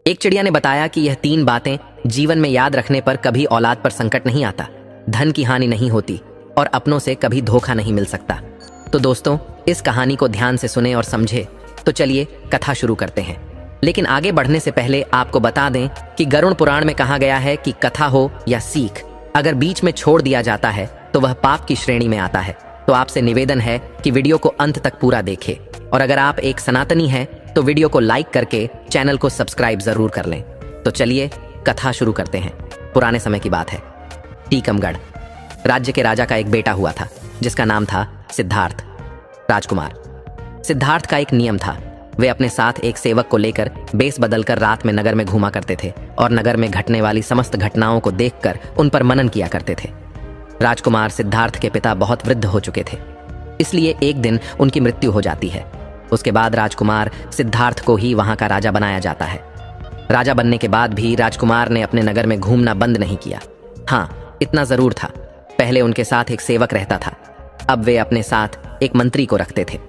एक चिड़िया ने बताया कि यह 3 बातें जीवन में याद रखने पर कभी औलाद पर संकट नहीं आता, धन की हानि नहीं होती और अपनों से कभी धोखा नहीं मिल सकता। तो दोस्तों, इस कहानी को ध्यान से सुने और समझे। तो चलिए कथा शुरू करते हैं। लेकिन आगे बढ़ने से पहले आपको बता दें कि गरुड़ पुराण में कहा गया है कि कथा हो या सीख, अगर बीच में छोड़ दिया जाता है तो वह पाप की श्रेणी में आता है। तो आपसे निवेदन है कि वीडियो को अंत तक पूरा देखें, और अगर आप एक सनातनी हैं तो वीडियो को लाइक करके चैनल को सब्सक्राइब जरूर कर लें। तो चलिए कथा शुरू करते हैं। पुराने समय की बात है। टीकमगढ़ राज्य के राजा का एक बेटा हुआ था जिसका नाम था सिद्धार्थ राजकुमार। सिद्धार्थ का एक नियम था, वे अपने साथ एक सेवक को लेकर बेस बदलकर रात में नगर में घूमा करते थे और नगर में घटने वाली समस्त घटनाओं को देखकर उन पर मनन किया करते थे। राजकुमार सिद्धार्थ के पिता बहुत वृद्ध हो चुके थे, इसलिए एक दिन उनकी मृत्यु हो जाती है। उसके बाद राजकुमार सिद्धार्थ को ही वहां का राजा बनाया जाता है। राजा बनने के बाद भी राजकुमार ने अपने नगर में घूमना बंद नहीं किया। हाँ, इतना जरूर था, पहले उनके साथ एक सेवक रहता था, अब वे अपने साथ एक मंत्री को रखते थे।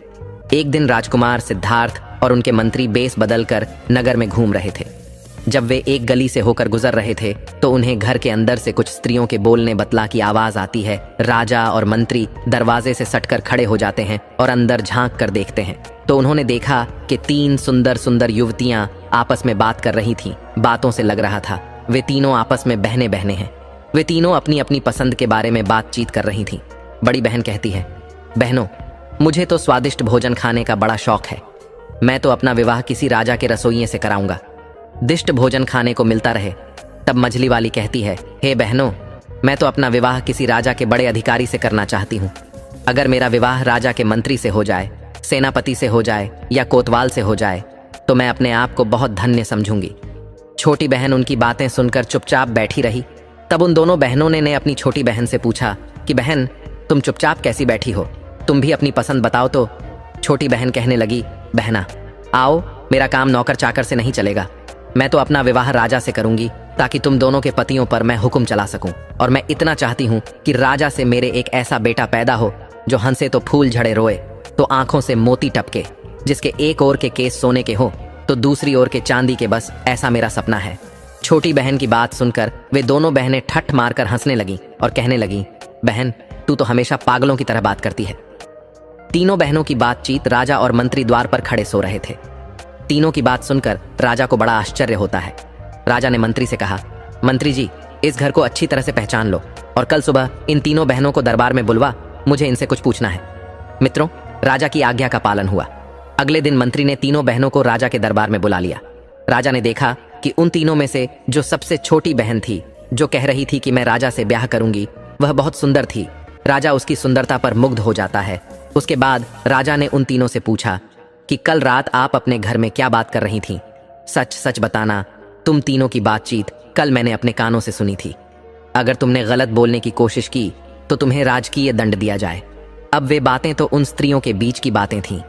एक दिन राजकुमार सिद्धार्थ और उनके मंत्री बेस बदलकर नगर में घूम रहे थे। जब वे एक गली से होकर गुजर रहे थे तो उन्हें घर के अंदर से कुछ स्त्रियों के बोलने बतला की आवाज आती है। राजा और मंत्री दरवाजे से सटकर खड़े हो जाते हैं और अंदर झांक कर देखते हैं तो उन्होंने देखा कि 3 सुंदर सुंदर युवतियां आपस में बात कर रही थीं। बातों से लग रहा था वे तीनों आपस में बहने बहने हैं। वे तीनों अपनी अपनी पसंद के बारे में बातचीत कर रही थीं। बड़ी बहन कहती है, बहनों, मुझे तो स्वादिष्ट भोजन खाने का बड़ा शौक है। मैं तो अपना विवाह किसी राजा के रसोइये से कराऊंगा, दिष्ट भोजन खाने को मिलता रहे। तब मझली वाली कहती है, हे बहनों, मैं तो अपना विवाह किसी राजा के बड़े अधिकारी से करना चाहती हूँ। अगर मेरा विवाह राजा के मंत्री से हो जाए, सेनापति से हो जाए या कोतवाल से हो जाए तो मैं अपने आप को बहुत धन्य समझूंगी। छोटी बहन उनकी बातें सुनकर चुपचाप बैठी रही। तब उन दोनों बहनों ने अपनी छोटी बहन से पूछा कि बहन, तुम चुपचाप कैसी बैठी हो, तुम भी अपनी पसंद बताओ। तो छोटी बहन कहने लगी, बहना आओ, मेरा काम नौकर चाकर से नहीं चलेगा। मैं तो अपना विवाह राजा से करूंगी ताकि तुम दोनों के पतियों पर मैं हुक्म चला सकूं। और मैं इतना चाहती हूं कि राजा से मेरे एक ऐसा बेटा पैदा हो जो हंसे तो फूल झड़े, रोए तो आंखों से मोती टपके, जिसके एक ओर के केस सोने के हो तो दूसरी ओर के चांदी के। बस ऐसा मेरा सपना है। छोटी बहन की बात सुनकर वे दोनों बहनें ठट्ठ मारकर हंसने लगी और कहने लगी, बहन, तू तो हमेशा पागलों की तरह बात करती है। तीनों बहनों की बातचीत राजा और मंत्री द्वार पर खड़े सो रहे थे। तीनों की बात सुनकर राजा को बड़ा आश्चर्य होता है। राजा ने मंत्री से कहा, मंत्री जी, इस घर को अच्छी तरह से पहचान लो और कल सुबह इन तीनों बहनों को दरबार में बुलवा, मुझे इनसे कुछ पूछना है। मित्रों, राजा की आज्ञा का पालन हुआ। अगले दिन मंत्री ने तीनों बहनों को राजा के दरबार में बुला लिया। राजा ने देखा कि उन तीनों में से जो सबसे छोटी बहन थी, जो कह रही थी कि मैं राजा से ब्याह करूंगी, वह बहुत सुंदर थी। राजा उसकी सुंदरता पर मुग्ध हो जाता है। उसके बाद राजा ने उन तीनों से पूछा कि कल रात आप अपने घर में क्या बात कर रही थीं? सच सच बताना, तुम तीनों की बातचीत कल मैंने अपने कानों से सुनी थी। अगर तुमने गलत बोलने की कोशिश की तो तुम्हें राजकीय दंड दिया जाए। अब वे बातें तो उन स्त्रियों के बीच की बातें थीं,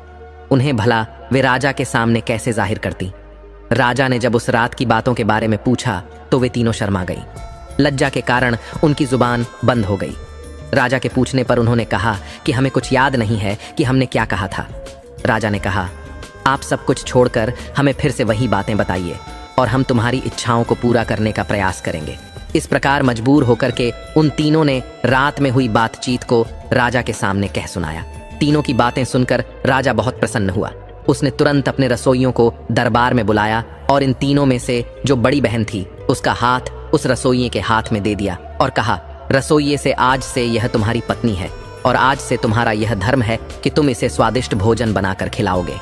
उन्हें भला वे राजा के सामने कैसे जाहिर करती। राजा ने जब उस रात की बातों के बारे में पूछा तो वे तीनों शर्मा गई। लज्जा के कारण उनकी जुबान बंद हो गई। राजा के पूछने पर उन्होंने कहा कि हमें कुछ याद नहीं है कि हमने क्या कहा था। राजा ने कहा, आप सब कुछ छोड़कर हमें फिर से वही बातें बताइए और हम तुम्हारी इच्छाओं को पूरा करने का प्रयास करेंगे। इस प्रकार मजबूर होकर के उन तीनों ने रात में हुई बातचीत को राजा के सामने कह सुनाया। तीनों की बातें सुनकर राजा बहुत प्रसन्न हुआ। उसने तुरंत अपने रसोइयों को दरबार में बुलाया और इन तीनों में से जो बड़ी बहन थी उसका हाथ उस रसोइये के हाथ में दे दिया और कहा, रसोइये से आज से यह तुम्हारी पत्नी है और आज से तुम्हारा यह धर्म है कि तुम इसे स्वादिष्ट भोजन बनाकर खिलाओगे।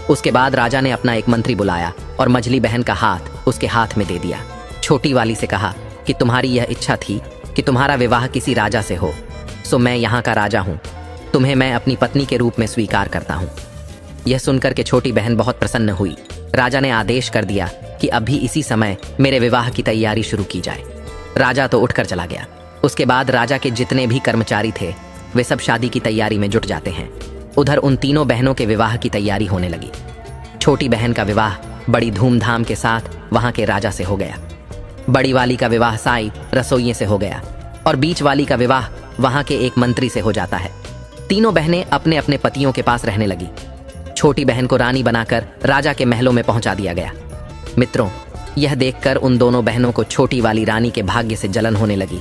उसके बाद राजा ने अपना एक मंत्री बुलाया और मझली बहन का हाथ उसके हाथ में दे दिया। छोटी वाली से कहा कि तुम्हारी यह इच्छा थी कि तुम्हारा विवाह किसी राजा से हो, सो मैं यहाँ का राजा हूँ, तुम्हें मैं अपनी पत्नी के रूप में स्वीकार करता हूँ। यह सुनकर के छोटी बहन बहुत प्रसन्न हुई। राजा ने आदेश कर दिया कि अभी इसी समय मेरे विवाह की तैयारी शुरू की जाए। राजा तो उठकर चला गया। उसके बाद राजा के जितने भी कर्मचारी थे वे सब शादी की तैयारी में जुट जाते हैं। उधर उन तीनों बहनों के विवाह की तैयारी होने लगी। छोटी बहन का विवाह बड़ी धूमधाम के साथ वहां के राजा से हो गया। बड़ी वाली का विवाह साई रसोइये से हो गया और बीच वाली का विवाह वहां के एक मंत्री से हो जाता है। तीनों बहनें अपने अपने पतियों के पास रहने लगी। छोटी बहन को रानी बनाकर राजा के महलों में पहुंचा दिया गया। मित्रों, यह देखकर उन दोनों बहनों को छोटी वाली रानी के भाग्य से जलन होने लगी।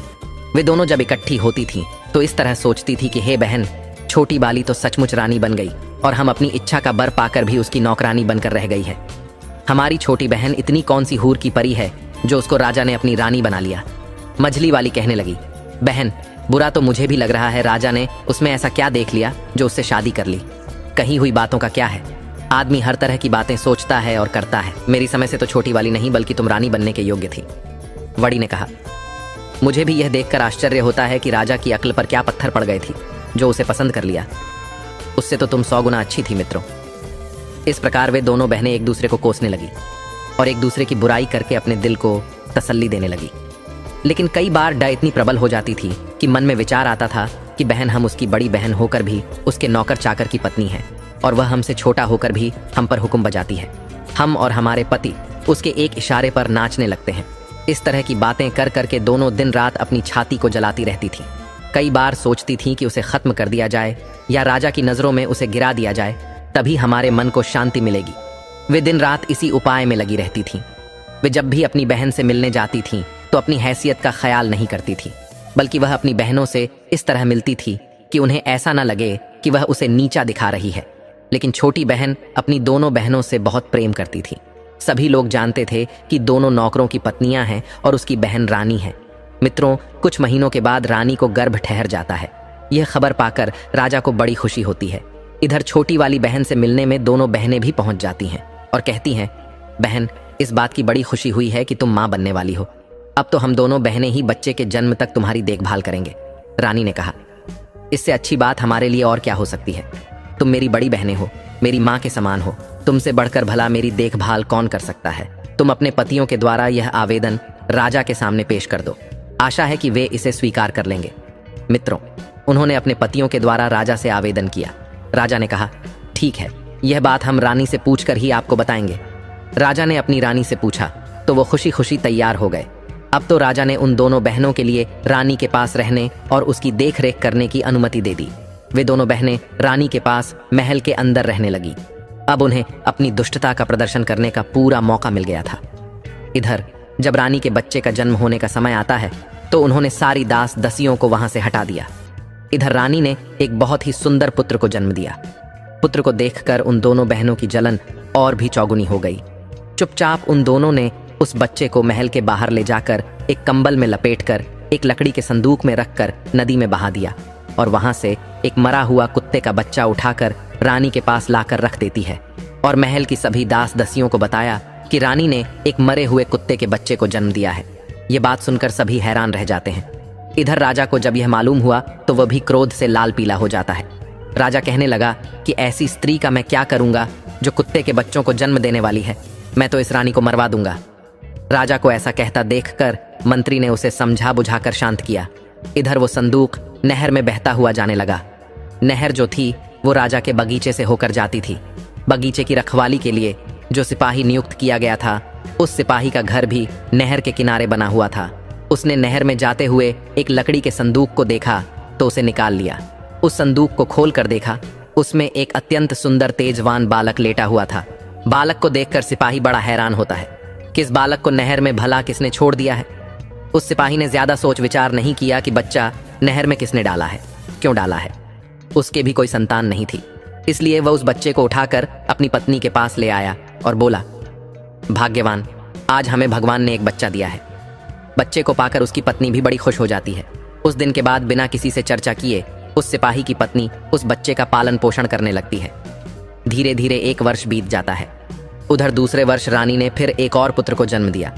वे दोनों जब इकट्ठी होती थीं तो इस तरह सोचती थी कि हे बहन, छोटी वाली तो सचमुच रानी बन गई और हम अपनी इच्छा का बर पाकर भी उसकी नौकरानी बनकर रह गई है। हमारी छोटी बहन इतनी कौन सी हूर की परी है जो उसको राजा ने अपनी रानी बना लिया। मझली वाली कहने लगी, बहन, बुरा तो मुझे भी लग रहा है, राजा ने उसमें ऐसा क्या देख लिया जो उससे शादी कर ली। कही हुई बातों का क्या है, आदमी हर तरह की बातें सोचता है और करता है। मेरी समय से तो छोटी वाली नहीं बल्कि तुम रानी बनने के योग्य थी। वड़ी ने कहा, मुझे भी यह देखकर आश्चर्य होता है कि राजा की अक्ल पर क्या पत्थर पड़ गए थे जो उसे पसंद कर लिया। उससे तो तुम 100 गुना अच्छी थी मित्रों। इस प्रकार वे दोनों बहनें एक दूसरे को कोसने लगी और एक दूसरे की बुराई करके अपने दिल को तसल्ली देने लगी। लेकिन कई बार डर इतनी प्रबल हो जाती थी कि मन में विचार आता था कि बहन हम उसकी बड़ी बहन होकर भी उसके नौकर चाकर की पत्नी है और वह हमसे छोटा होकर भी हम पर हुक्म बजाती है। हम और हमारे पति उसके एक इशारे पर नाचने लगते हैं। इस तरह की बातें कर करके दोनों दिन रात अपनी छाती को जलाती रहती थी। कई बार सोचती थीं कि उसे खत्म कर दिया जाए या राजा की नज़रों में उसे गिरा दिया जाए, तभी हमारे मन को शांति मिलेगी। वे दिन रात इसी उपाय में लगी रहती थीं। वे जब भी अपनी बहन से मिलने जाती थीं तो अपनी हैसियत का ख्याल नहीं करती थी, बल्कि वह अपनी बहनों से इस तरह मिलती थी कि उन्हें ऐसा न लगे कि वह उसे नीचा दिखा रही है। लेकिन छोटी बहन अपनी दोनों बहनों से बहुत प्रेम करती थी। सभी लोग जानते थे कि दोनों नौकरों की पत्नियां हैं और उसकी बहन रानी है। मित्रों, कुछ महीनों के बाद रानी को गर्भ ठहर जाता है। यह खबर पाकर राजा को बड़ी खुशी होती है। इधर छोटी वाली बहन से मिलने में दोनों बहनें भी पहुंच जाती हैं और कहती हैं, बहन, इस बात की बड़ी खुशी हुई है कि तुम मां बनने वाली हो। अब तो हम दोनों बहनें ही बच्चे के जन्म तक तुम्हारी देखभाल करेंगे। रानी ने कहा, इससे अच्छी बात हमारे लिए और क्या हो सकती है। तुम मेरी बड़ी बहनें हो, मेरी माँ के समान हो। तुमसे बढ़कर भला मेरी देखभाल कौन कर सकता है। तुम अपने पतियों के द्वारा यह आवेदन राजा के सामने पेश कर दो। आशा है कि वे इसे स्वीकार कर लेंगे। मित्रों, उन्होंने अपने पतियों के द्वारा राजा से आवेदन किया। राजा ने कहा, ठीक है, यह बात हम रानी से पूछकर ही आपको बताएंगे। राजा ने अपनी रानी से पूछा तो वो खुशी खुशी तैयार हो गए। अब तो राजा ने उन दोनों बहनों के लिए रानी के पास रहने और उसकी देख रेख करने की अनुमति दे दी। वे दोनों बहनें रानी के पास महल के अंदर रहने लगी। अब उन्हें अपनी दुष्टता का प्रदर्शन करने का पूरा मौका मिल गया था। इधर जब रानी के बच्चे का जन्म होने का समय आता है तो उन्होंने सारी दास दसियों को वहां से हटा दिया। इधर रानी ने एक बहुत ही सुंदर पुत्र को जन्म दिया। पुत्र को देखकर उन दोनों बहनों की जलन और भी चौगुनी हो गई। चुपचाप उन दोनों ने उस बच्चे को महल के बाहर ले जाकर एक कंबल में लपेटकर एक लकड़ी के संदूक में रखकर नदी में बहा दिया और वहां से एक मरा हुआ कुत्ते का बच्चा उठाकर रानी के पास लाकर रख देती है और महल की सभी दास दसियों को बताया कि रानी ने एक मरे हुए कुत्ते के बच्चे को जन्म दिया है। ये बात सुनकर सभी हैरान रह जाते हैं। इधर राजा को जब यह मालूम हुआ तो वह भी क्रोध से लाल पीला हो जाता है। राजा कहने लगा कि ऐसी स्त्री का मैं क्या करूंगा जो कुत्ते के बच्चों को जन्म देने वाली है। मैं तो इस रानी को मरवा दूंगा। राजा को ऐसा कहता देखकर मंत्री ने उसे समझा बुझाकर शांत किया। इधर वो संदूक नहर में बहता हुआ जाने लगा। नहर जो थी वो राजा के बगीचे से होकर जाती थी। बगीचे की रखवाली के लिए जो सिपाही नियुक्त किया गया था, उस सिपाही का घर भी नहर के किनारे बना हुआ था। उसने नहर में जाते हुए एक लकड़ी के संदूक को देखा तो उसे निकाल लिया। उस संदूक को खोल कर देखा, उसमें एक अत्यंत सुंदर तेजवान बालक लेटा हुआ था। बालक को देखकर सिपाही बड़ा हैरान होता है कि इस बालक को नहर में भला किसने छोड़ दिया है। उस सिपाही ने ज्यादा सोच विचार नहीं किया कि बच्चा नहर में किसने डाला है, क्यों डाला है। उसके भी कोई संतान नहीं थी, इसलिए वह उस बच्चे को उठाकर अपनी पत्नी के पास ले आया और बोला, भाग्यवान, आज हमें भगवान ने एक बच्चा दिया है। बच्चे को पाकर उसकी पत्नी भी बड़ी खुश हो जाती है। उस दिन के बाद बिना किसी से चर्चा किए उस सिपाही की पत्नी उस बच्चे का पालन पोषण करने लगती है। धीरे धीरे 1 वर्ष बीत जाता है। उधर दूसरे वर्ष रानी ने फिर एक और पुत्र को जन्म दिया।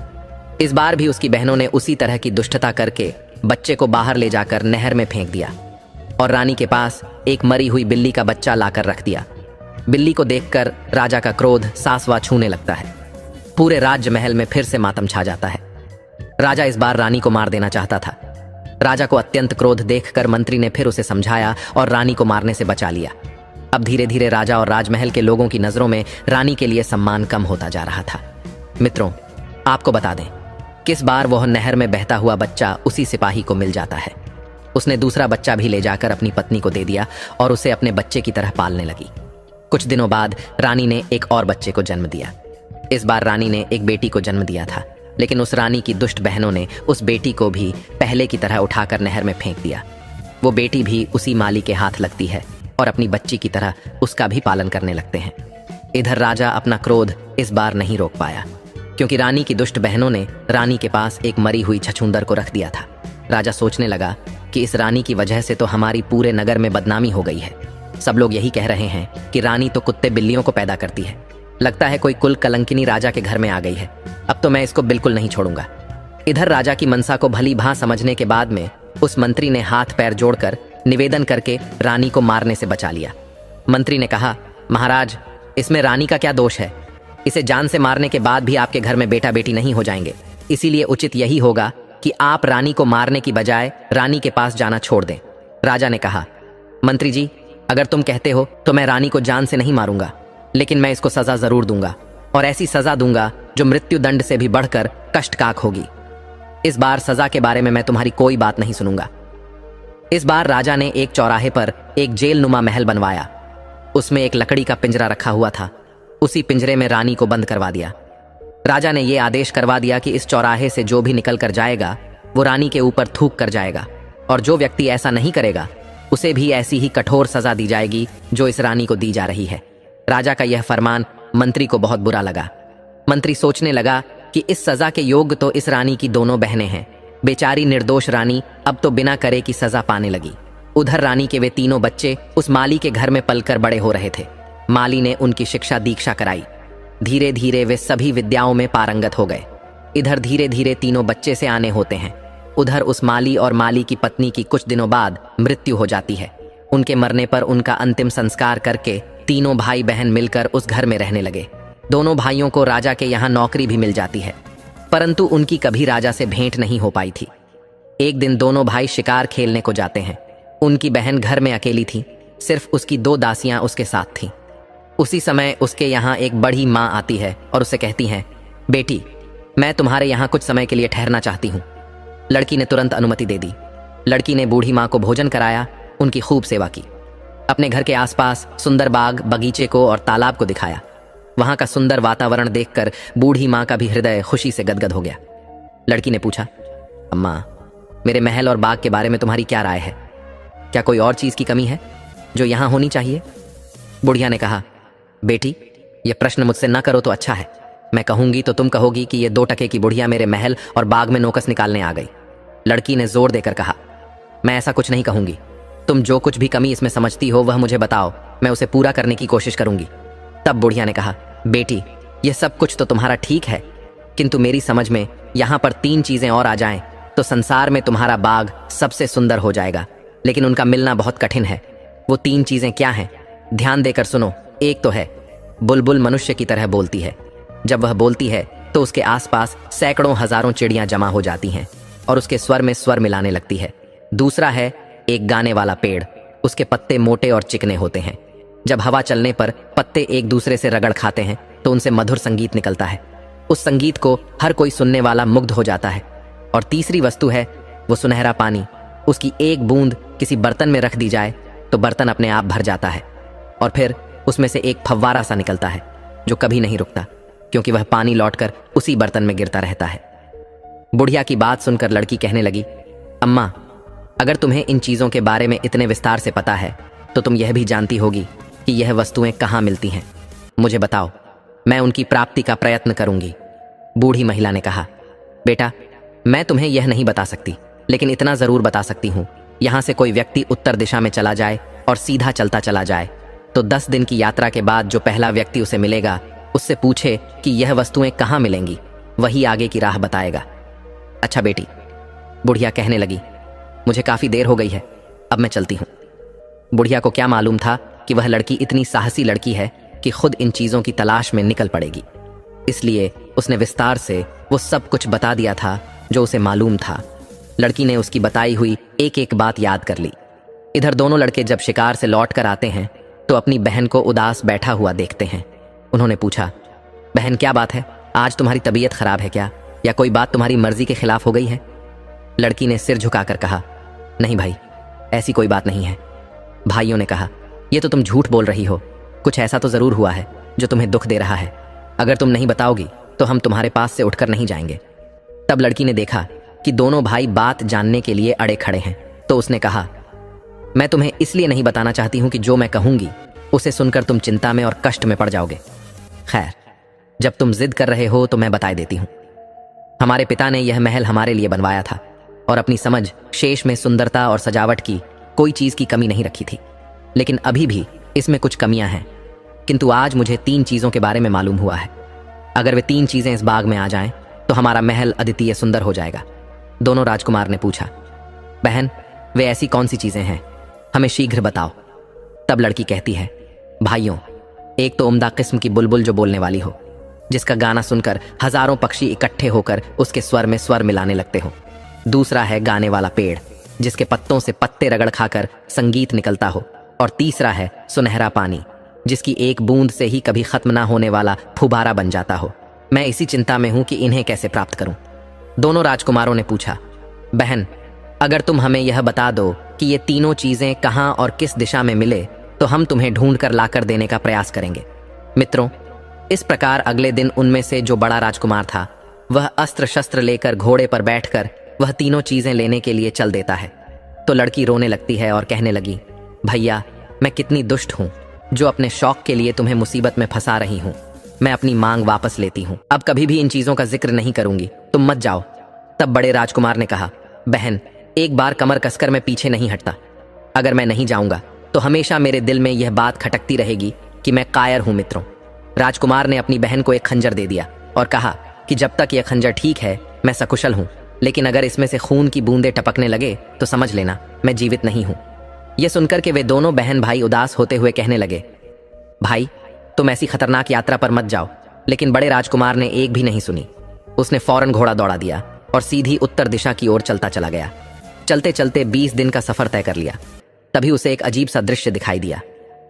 इस बार भी उसकी बहनों ने उसी तरह की दुष्टता करके बच्चे को बाहर ले जाकर नहर में फेंक दिया और रानी के पास एक मरी हुई बिल्ली का बच्चा लाकर रख दिया। बिल्ली को देखकर राजा का क्रोध सासवा छूने लगता है। पूरे राज्य महल में फिर से मातम छा जाता है। राजा इस बार रानी को मार देना चाहता था। राजा को अत्यंत क्रोध देखकर मंत्री ने फिर उसे समझाया और रानी को मारने से बचा लिया। अब धीरे धीरे राजा और राजमहल के लोगों की नजरों में रानी के लिए सम्मान कम होता जा रहा था। मित्रों, आपको बता दें, किस बार वह नहर में बहता हुआ बच्चा उसी सिपाही को मिल जाता है। उसने दूसरा बच्चा भी ले जाकर अपनी पत्नी को दे दिया और उसे अपने बच्चे की तरह पालने लगी। कुछ दिनों बाद रानी ने एक और बच्चे को जन्म दिया। इस बार रानी ने एक बेटी को जन्म दिया था, लेकिन उस रानी की दुष्ट बहनों ने उस बेटी को भी पहले की तरह उठाकर नहर में फेंक दिया। वो बेटी भी उसी माली के हाथ लगती है और अपनी बच्ची की तरह उसका भी पालन करने लगते हैं। इधर राजा अपना क्रोध इस बार नहीं रोक पाया, क्योंकि रानी की दुष्ट बहनों ने रानी के पास एक मरी हुई छछूंदर को रख दिया था। राजा सोचने लगा कि इस रानी की वजह से तो हमारी पूरे नगर में बदनामी हो गई है। सब लोग यही कह रहे हैं कि रानी तो कुत्ते बिल्लियों को पैदा करती है। लगता है कोई कुल कलंकिनी राजा के घर में आ गई है। अब तो मैं इसको बिल्कुल नहीं छोड़ूंगा। इधर राजा की मनसा को भली भांति समझने के बाद में उस मंत्री ने हाथ पैर जोड़कर निवेदन करके रानी को मारने से बचा लिया। मंत्री ने कहा, महाराज, इसमें रानी का क्या दोष है? इसे जान से मारने के बाद भी आपके घर में बेटा बेटी नहीं हो जाएंगे। इसीलिए उचित यही होगा कि आप रानी को मारने की बजाय रानी के पास जाना छोड़ दें। राजा ने कहा, मंत्री जी, अगर तुम कहते हो तो मैं रानी को जान से नहीं मारूंगा, लेकिन मैं इसको सजा जरूर दूंगा, और ऐसी सजा दूंगा जो मृत्यु दंड से भी बढ़कर कष्टकाक होगी। इस बार सजा के बारे में मैं तुम्हारी कोई बात नहीं सुनूंगा। इस बार राजा ने एक चौराहे पर एक जेल नुमा महल बनवाया। उसमें एक लकड़ी का पिंजरा रखा हुआ था। उसी पिंजरे में रानी को बंद करवा दिया। राजा ने यह आदेश करवा दिया कि इस चौराहे से जो भी निकल कर जाएगा वो रानी के ऊपर थूक कर जाएगा, और जो व्यक्ति ऐसा नहीं करेगा उसे भी ऐसी ही कठोर सजा दी जाएगी जो इस रानी को दी जा रही है। राजा का यह फरमान मंत्री को बहुत बुरा लगा। मंत्री सोचने लगा कि इस सजा के योग्य तो इस रानी की दोनों बहनें हैं। बेचारी निर्दोष रानी अब तो बिना करे की सजा पाने लगी। उधर रानी के वे तीनों बच्चे उस माली के घर में पलकर बड़े हो रहे थे। माली ने उनकी शिक्षा दीक्षा कराई। धीरे धीरे वे सभी विद्याओं में पारंगत हो गए। इधर धीरे धीरे तीनों बच्चे से आने होते हैं। उधर उस माली और माली की पत्नी की कुछ दिनों बाद मृत्यु हो जाती है। उनके मरने पर उनका अंतिम संस्कार करके तीनों भाई बहन मिलकर उस घर में रहने लगे। दोनों भाइयों को राजा के यहाँ नौकरी भी मिल जाती है, परंतु उनकी कभी राजा से भेंट नहीं हो पाई थी। एक दिन दोनों भाई शिकार खेलने को जाते हैं। उनकी बहन घर में अकेली थी, सिर्फ उसकी 2 दासियां उसके साथ थीं। उसी समय उसके यहाँ एक बड़ी माँ आती है और उसे कहती हैं, बेटी, मैं तुम्हारे यहाँ कुछ समय के लिए ठहरना चाहती हूँ। लड़की ने तुरंत अनुमति दे दी। लड़की ने बूढ़ी माँ को भोजन कराया, उनकी खूब सेवा की। अपने घर के आसपास सुंदर बाग, बगीचे को और तालाब को दिखाया। वहां का सुंदर वातावरण देखकर बूढ़ी माँ का भी हृदय खुशी से गदगद हो गया। लड़की ने पूछा, अम्मा, मेरे महल और बाग के बारे में तुम्हारी क्या राय है? क्या कोई और चीज की कमी है जो यहाँ होनी चाहिए? बुढ़िया ने कहा, बेटी, ये प्रश्न मुझसे न करो तो अच्छा है। मैं कहूंगी तो तुम कहोगी कि ये 2 टके की बुढ़िया मेरे महल और बाग में नोकस निकालने आ गई। लड़की ने जोर देकर कहा, मैं ऐसा कुछ नहीं कहूंगी। तुम जो कुछ भी कमी इसमें समझती हो वह मुझे बताओ, मैं उसे पूरा करने की कोशिश करूंगी। तब बुढ़िया ने कहा, बेटी, ये सब कुछ तो तुम्हारा ठीक है, किंतु मेरी समझ में यहाँ पर 3 चीजें और आ जाएं तो संसार में तुम्हारा बाग सबसे सुंदर हो जाएगा, लेकिन उनका मिलना बहुत कठिन है। वो 3 चीजें क्या हैं? ध्यान देकर सुनो। एक तो है, बुलबुल मनुष्य की तरह बोलती है। जब वह बोलती है तो उसके आसपास सैकड़ों हजारों चिड़ियां जमा हो जाती हैं और उसके स्वर में स्वर मिलाने लगती है। दूसरा है एक गाने वाला पेड़। उसके पत्ते मोटे और चिकने होते हैं। जब हवा चलने पर पत्ते एक दूसरे से रगड़ खाते हैं तो उनसे मधुर संगीत निकलता है। उस संगीत को हर कोई सुनने वाला मुग्ध हो जाता है। और तीसरी वस्तु है वो सुनहरा पानी। उसकी एक बूंद किसी बर्तन में रख दी जाए तो बर्तन अपने आप भर जाता है, और फिर उसमें से एक फव्वारा सा निकलता है जो कभी नहीं रुकता, क्योंकि वह पानी लौटकर उसी बर्तन में गिरता रहता है। बुढ़िया की बात सुनकर लड़की कहने लगी, अम्मा, अगर तुम्हें इन चीजों के बारे में इतने विस्तार से पता है तो तुम यह भी जानती होगी कि यह वस्तुएं कहाँ मिलती हैं। मुझे बताओ, मैं उनकी प्राप्ति का प्रयत्न करूंगी। बूढ़ी महिला ने कहा, बेटा, मैं तुम्हें यह नहीं बता सकती, लेकिन इतना जरूर बता सकती हूँ, यहाँ से कोई व्यक्ति उत्तर दिशा में चला जाए और सीधा चलता चला जाए तो 10 दिन की यात्रा के बाद जो पहला व्यक्ति उसे मिलेगा उससे पूछे कि यह वस्तुएं कहाँ मिलेंगी, वही आगे की राह बताएगा। अच्छा बेटी, बुढ़िया कहने लगी, मुझे काफी देर हो गई है, अब मैं चलती हूँ। बुढ़िया को क्या मालूम था कि वह लड़की इतनी साहसी लड़की है कि खुद इन चीजों की तलाश में निकल पड़ेगी। इसलिए उसने विस्तार से वो सब कुछ बता दिया था जो उसे मालूम था। लड़की ने उसकी बताई हुई एक एक बात याद कर ली। इधर दोनों लड़के जब शिकार से लौट कर आते हैं तो अपनी बहन को उदास बैठा हुआ देखते हैं। उन्होंने पूछा, बहन, क्या बात है? आज तुम्हारी तबीयत खराब है क्या, या कोई बात तुम्हारी मर्जी के खिलाफ हो गई है? लड़की ने सिर झुकाकर कहा, नहीं भाई, ऐसी कोई बात नहीं है। भाइयों ने कहा, ये तो तुम झूठ बोल रही हो, कुछ ऐसा तो जरूर हुआ है जो तुम्हें दुख दे रहा है। अगर तुम नहीं बताओगी तो हम तुम्हारे पास से उठकर नहीं जाएंगे। तब लड़की ने देखा कि दोनों भाई बात जानने के लिए अड़े खड़े हैं, तो उसने कहा, मैं तुम्हें इसलिए नहीं बताना चाहती हूं कि जो मैं कहूंगी उसे सुनकर तुम चिंता में और कष्ट में पड़ जाओगे। खैर, जब तुम जिद कर रहे हो तो मैं बता देती हूं। हमारे पिता ने यह महल हमारे लिए बनवाया था और अपनी समझ शेष में सुंदरता और सजावट की कोई चीज की कमी नहीं रखी थी, लेकिन अभी भी इसमें कुछ कमियां हैं। किंतु आज मुझे 3 चीजों के बारे में मालूम हुआ है। अगर वे 3 चीजें इस बाग में आ जाएं तो हमारा महल अद्वितीय सुंदर हो जाएगा। दोनों राजकुमार ने पूछा, बहन, वे ऐसी कौन सी चीजें हैं, हमें शीघ्र बताओ। तब लड़की कहती है, भाइयों, एक तो उम्दा किस्म की बुलबुल जो बोलने वाली हो, जिसका गाना सुनकर हजारों पक्षी इकट्ठे होकर उसके स्वर में स्वर मिलाने लगते हो। दूसरा है गाने वाला पेड़, जिसके पत्तों से पत्ते रगड़ खाकर संगीत निकलता हो। और तीसरा है सुनहरा पानी, जिसकी एक बूंद से ही कभी खत्म ना होने वाला फुबारा बन जाता हो। मैं इसी चिंता में हूं कि इन्हें कैसे प्राप्त करूं। दोनों राजकुमारों ने पूछा, बहन, अगर तुम हमें यह बता दो कि ये तीनों चीजें कहां और किस दिशा में मिले तो हम तुम्हें ढूंढ कर लाकर देने का प्रयास करेंगे। मित्रों, इस प्रकार अगले दिन उनमें से जो बड़ा राजकुमार था वह अस्त्र शस्त्र लेकर घोड़े पर बैठकर वह तीनों चीजें लेने के लिए चल देता है। तो लड़की रोने लगती है और कहने लगी, भैया, मैं कितनी दुष्ट हूं जो अपने शौक के लिए तुम्हें मुसीबत में फंसा रही हूं। मैं अपनी मांग वापस लेती हूं, अब कभी भी इन चीजों का जिक्र नहीं करूंगी, तुम मत जाओ। तब बड़े राजकुमार ने कहा, बहन, एक बार कमर कसकर मैं पीछे नहीं हटता। अगर मैं नहीं जाऊंगा तो हमेशा मेरे दिल में यह बात खटकती रहेगी कि मैं कायर हूं। मित्रों, राजकुमार ने अपनी बहन को एक खंजर दे दिया और कहा कि जब तक यह खंजर ठीक है मैं सकुशल हूं, लेकिन अगर इसमें से खून की बूंदें टपकने लगे तो समझ लेना मैं जीवित नहीं हूं। यह सुनकर के वे दोनों बहन भाई उदास होते हुए कहने लगे, भाई, तुम ऐसी खतरनाक यात्रा पर मत जाओ। लेकिन बड़े राजकुमार ने एक भी नहीं सुनी। उसने फौरन घोड़ा दौड़ा दिया और सीधी उत्तर दिशा की ओर चलता चला गया। चलते चलते 20 दिन का सफर तय कर लिया। तभी उसे एक अजीब सा दृश्य दिखाई दिया।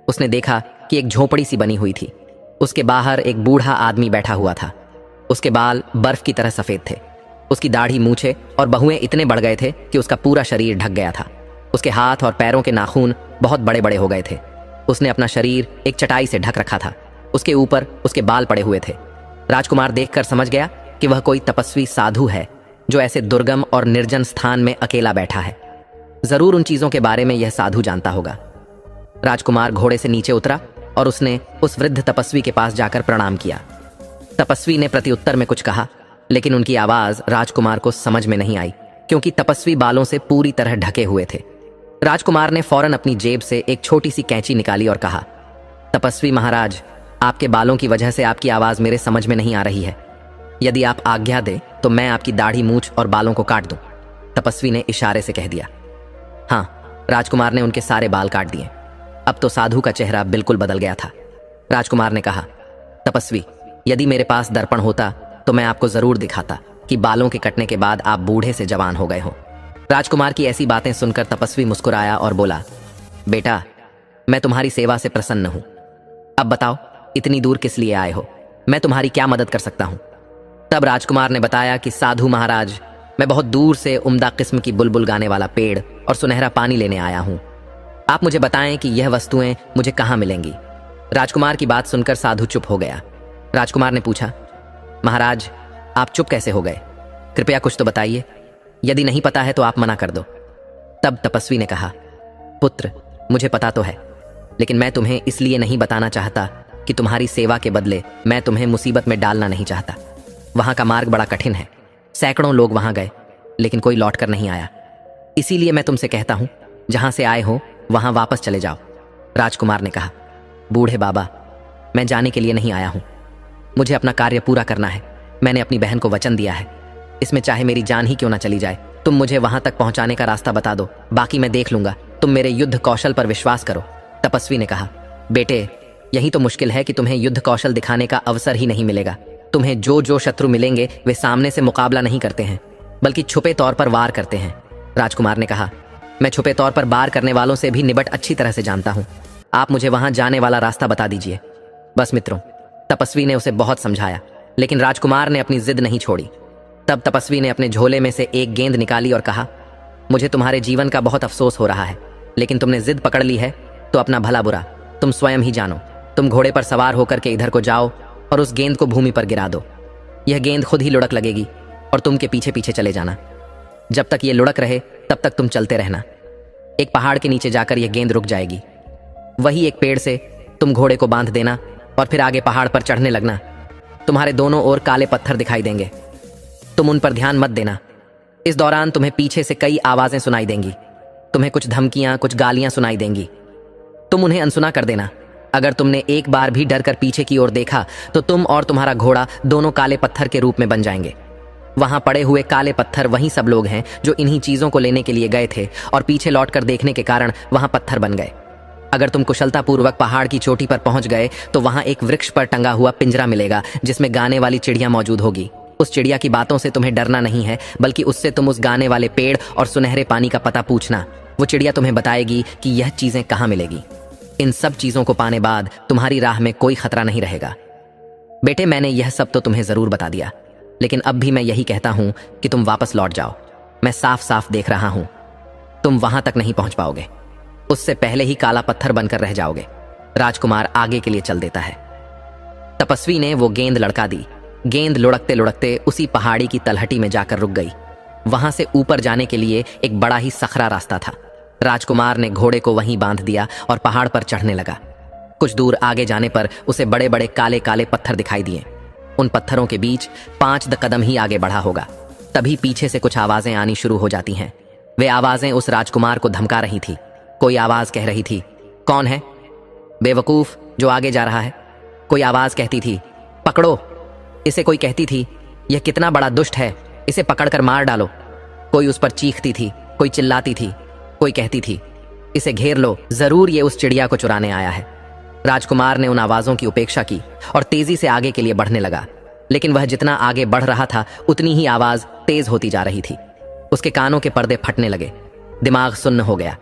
उसने देखा कि एक झोपड़ी सी बनी हुई थी। उसके बाहर एक बूढ़ा आदमी बैठा हुआ था। उसके बाल बर्फ की तरह सफेद थे। उसकी दाढ़ी, मूछें और बहुएं इतने बढ़ गए थे कि उसका पूरा शरीर ढक गया था। उसके हाथ और पैरों के नाखून बहुत बड़े बड़े हो गए थे। उसने अपना शरीर एक चटाई से ढक रखा था। उसके ऊपर उसके बाल पड़े हुए थे। राजकुमार देखकर समझ गया कि वह कोई तपस्वी साधु है जो ऐसे दुर्गम और निर्जन स्थान में अकेला बैठा है। जरूर उन चीजों के बारे में यह साधु जानता होगा। राजकुमार घोड़े से नीचे उतरा और उसने उस वृद्ध तपस्वी के पास जाकर प्रणाम किया। तपस्वी ने प्रत्युत्तर में कुछ कहा, लेकिन उनकी आवाज राजकुमार को समझ में नहीं आई, क्योंकि तपस्वी बालों से पूरी तरह ढके हुए थे। राजकुमार ने फौरन अपनी जेब से एक छोटी सी कैंची निकाली और कहा, तपस्वी महाराज, आपके बालों की वजह से आपकी आवाज मेरे समझ में नहीं आ रही है। यदि आप आज्ञा दें तो मैं आपकी दाढ़ी, मूछ और बालों को काट दूं। तपस्वी ने इशारे से कह दिया। हाँ, राजकुमार ने उनके सारे बाल काट दिए। अब तो साधु का चेहरा बिल्कुल बदल गया था। राजकुमार ने कहा, तपस्वी, यदि मेरे पास दर्पण होता तो मैं आपको जरूर दिखाता कि बालों के कटने के बाद आप बूढ़े से जवान हो गए हो। राजकुमार की ऐसी बातें सुनकर तपस्वी मुस्कुराया और बोला, बेटा, मैं तुम्हारी सेवा से प्रसन्न हूं। अब बताओ, इतनी दूर किस लिए आए हो? मैं तुम्हारी क्या मदद कर सकता हूं? तब राजकुमार ने बताया कि साधु महाराज, मैं बहुत दूर से उम्दा किस्म की बुलबुल गाने वाला पेड़ और सुनहरा पानी लेने आया हूं। आप मुझे बताएं कि यह वस्तुएं मुझे कहां मिलेंगी। राजकुमार की बात सुनकर साधु चुप हो गया। राजकुमार ने पूछा, महाराज, आप चुप कैसे हो गए? कृपया कुछ तो बताइए। यदि नहीं पता है तो आप मना कर दो। तब तपस्वी ने कहा, पुत्र, मुझे पता तो है, लेकिन मैं तुम्हें इसलिए नहीं बताना चाहता कि तुम्हारी सेवा के बदले मैं तुम्हें मुसीबत में डालना नहीं चाहता। वहां का मार्ग बड़ा कठिन है। सैकड़ों लोग वहां गए, लेकिन कोई लौट कर नहीं आया। इसीलिए मैं तुमसे कहता हूं, जहां से आए हो वहां वापस चले जाओ। राजकुमार ने कहा, बूढ़े बाबा, मैं जाने के लिए नहीं आया हूं। मुझे अपना कार्य पूरा करना है। मैंने अपनी बहन को वचन दिया है। इसमें चाहे मेरी जान ही क्यों ना चली जाए। तुम मुझे वहां तक पहुंचाने का रास्ता बता दो, बाकी मैं देख लूंगा। तुम मेरे युद्ध कौशल पर विश्वास करो। तपस्वी ने कहा, बेटे, यही तो मुश्किल है कि तुम्हें युद्ध कौशल दिखाने का अवसर ही नहीं मिलेगा। तुम्हें जो जो शत्रु मिलेंगे वे सामने से मुकाबला नहीं करते हैं, बल्कि छुपे तौर पर वार करते हैं। राजकुमार ने कहा, मैं छुपे तौर पर वार करने वालों से भी निबट अच्छी तरह से जानता हूं। आप मुझे वहां जाने वाला रास्ता बता दीजिए। बस मित्रों, तपस्वी ने उसे बहुत समझाया, लेकिन राजकुमार ने अपनी जिद नहीं छोड़ी। तब तपस्वी ने अपने झोले में से एक गेंद निकाली और कहा, मुझे तुम्हारे जीवन का बहुत अफसोस हो रहा है, लेकिन तुमने जिद पकड़ ली है तो अपना भला बुरा तुम स्वयं ही जानो। तुम घोड़े पर सवार होकर के इधर को जाओ और उस गेंद को भूमि पर गिरा दो। यह गेंद खुद ही लुढ़क लगेगी और तुम के पीछे पीछे चले जाना। जब तक ये लुढ़क रहे तब तक तुम चलते रहना। एक पहाड़ के नीचे जाकर यह गेंद रुक जाएगी। वही एक पेड़ से तुम घोड़े को बांध देना और फिर आगे पहाड़ पर चढ़ने लगना। तुम्हारे दोनों ओर काले पत्थर दिखाई देंगे। तुम उन पर ध्यान मत देना। इस दौरान तुम्हें पीछे से कई आवाजें सुनाई देंगी। तुम्हें कुछ धमकियां, कुछ गालियां सुनाई देंगी। तुम उन्हें अनसुना कर देना। अगर तुमने एक बार भी डर कर पीछे की ओर देखा तो तुम और तुम्हारा घोड़ा दोनों काले पत्थर के रूप में बन जाएंगे। वहां पड़े हुए काले पत्थर वही सब लोग हैं जो इन्हीं चीजों को लेने के लिए गए थे और पीछे लौटकर देखने के कारण वहां पत्थर बन गए। अगर तुम कुशलतापूर्वक पहाड़ की चोटी पर पहुंच गए तो वहां एक वृक्ष पर टंगा हुआ पिंजरा मिलेगा जिसमें गाने वाली चिड़िया मौजूद होगी। उस चिड़िया की बातों से तुम्हें डरना नहीं है, बल्कि उससे तुम उस गाने वाले पेड़ और सुनहरे पानी का पता पूछना। वो चिड़िया तुम्हें बताएगी कि यह चीजें कहाँ मिलेगी। इन सब चीजों को पाने बाद तुम्हारी राह में कोई खतरा नहीं रहेगा। बेटे, मैंने यह सब तो तुम्हें जरूर बता दिया, लेकिन अब भी मैं यही कहता हूं कि तुम वापस लौट जाओ। मैं साफ साफ देख रहा हूं तुम वहां तक नहीं पहुंच पाओगे। उससे पहले ही काला पत्थर बनकर रह जाओगे। राजकुमार आगे के लिए चल देता है। तपस्वी ने वो गेंद लड़का दी। गेंद लुढ़कते लुढ़कते उसी पहाड़ी की तलहटी में जाकर रुक गई। वहां से ऊपर जाने के लिए एक बड़ा ही सखरा रास्ता था। राजकुमार ने घोड़े को वहीं बांध दिया और पहाड़ पर चढ़ने लगा। कुछ दूर आगे जाने पर उसे बड़े बड़े काले काले पत्थर दिखाई दिए। उन पत्थरों के बीच 5 कदम ही आगे बढ़ा होगा, तभी पीछे से कुछ आवाजें आनी शुरू हो जाती हैं। वे आवाजें उस राजकुमार को धमका रही थी। कोई आवाज कह रही थी, कौन है बेवकूफ जो आगे जा रहा है। कोई आवाज कहती थी, पकड़ो इसे। कोई कहती थी, यह कितना बड़ा दुष्ट है, इसे पकड़कर मार डालो। कोई उस पर चीखती थी, कोई चिल्लाती थी, कोई कहती थी, इसे घेर लो, जरूर ये उस चिड़िया को चुराने आया है। राजकुमार ने उन आवाजों की उपेक्षा की और तेजी से आगे के लिए बढ़ने लगा। लेकिन वह जितना आगे बढ़ रहा था उतनी ही आवाज तेज होती जा रही थी। उसके कानों के पर्दे फटने लगे। दिमाग सुन्न हो गया।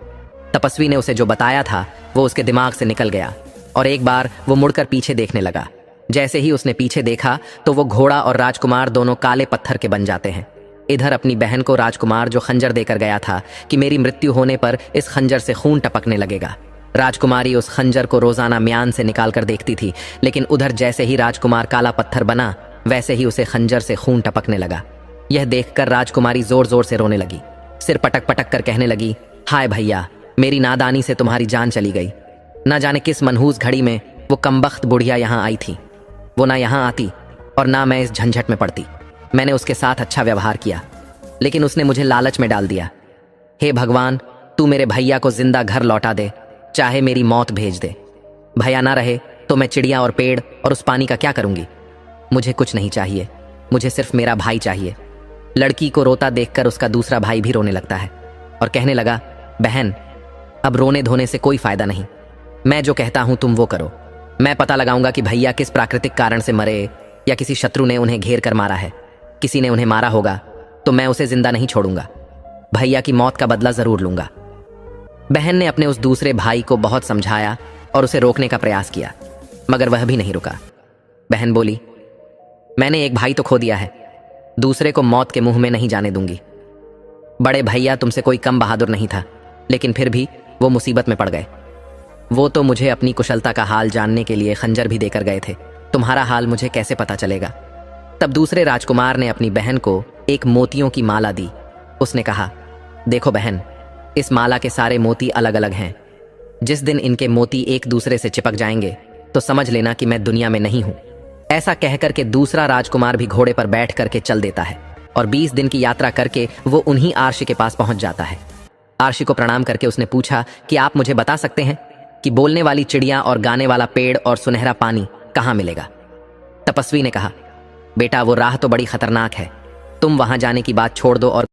तपस्वी ने उसे जो बताया था वो उसके दिमाग से निकल गया और एक बार वो मुड़कर पीछे देखने लगा। जैसे ही उसने पीछे देखा तो वो घोड़ा और राजकुमार दोनों काले पत्थर के बन जाते हैं। इधर अपनी बहन को राजकुमार जो खंजर देकर गया था कि मेरी मृत्यु होने पर इस खंजर से खून टपकने लगेगा। राजकुमारी उस खंजर को रोजाना म्यान से निकाल कर देखती थी, लेकिन उधर जैसे ही राजकुमार काला पत्थर बना वैसे ही उसे खंजर से खून टपकने लगा। यह देखकर राजकुमारी जोर जोर से रोने लगी। सिर पटक पटक कर कहने लगी, हाय भैया, मेरी नादानी से तुम्हारी जान चली गई। न जाने किस मनहूस घड़ी में वो कमबख्त बुढ़िया यहाँ आई थी। वो ना यहाँ आती और ना मैं इस झंझट में पड़ती। मैंने उसके साथ अच्छा व्यवहार किया, लेकिन उसने मुझे लालच में डाल दिया। हे भगवान, तू मेरे भैया को जिंदा घर लौटा दे, चाहे मेरी मौत भेज दे। भैया ना रहे तो मैं चिड़िया और पेड़ और उस पानी का क्या करूंगी। मुझे कुछ नहीं चाहिए, मुझे सिर्फ मेरा भाई चाहिए। लड़की को रोता देखकर उसका दूसरा भाई भी रोने लगता है और कहने लगा, बहन, अब रोने धोने से कोई फायदा नहीं। मैं जो कहता हूं तुम वो करो। मैं पता लगाऊंगा कि भैया किस प्राकृतिक कारण से मरे या किसी शत्रु ने उन्हें घेर कर मारा है। किसी ने उन्हें मारा होगा तो मैं उसे जिंदा नहीं छोड़ूंगा। भैया की मौत का बदला जरूर लूंगा। बहन ने अपने उस दूसरे भाई को बहुत समझाया और उसे रोकने का प्रयास किया, मगर वह भी नहीं रुका। बहन बोली, मैंने एक भाई तो खो दिया है, दूसरे को मौत के मुंह में नहीं जाने दूंगी। बड़े भैया तुमसे कोई कम बहादुर नहीं था, लेकिन फिर भी वो मुसीबत में पड़ गए। वो तो मुझे अपनी कुशलता का हाल जानने के लिए खंजर भी देकर गए थे। तुम्हारा हाल मुझे कैसे पता चलेगा। तब दूसरे राजकुमार ने अपनी बहन को एक मोतियों की माला दी। उसने कहा, देखो बहन, इस माला के सारे मोती अलग अलग हैं। जिस दिन इनके मोती एक दूसरे से चिपक जाएंगे तो समझ लेना कि मैं दुनिया में नहीं हूं। ऐसा कहकर के दूसरा राजकुमार भी घोड़े पर बैठ करके चल देता है और 20 दिन की यात्रा करके वो उन्हीं आर्षि के पास पहुंच जाता है। आर्षि को प्रणाम करके उसने पूछा कि आप मुझे बता सकते हैं कि बोलने वाली चिड़िया और गाने वाला पेड़ और सुनहरा पानी कहाँ मिलेगा। तपस्वी ने कहा, बेटा, वो राह तो बड़ी खतरनाक है। तुम वहां जाने की बात छोड़ दो और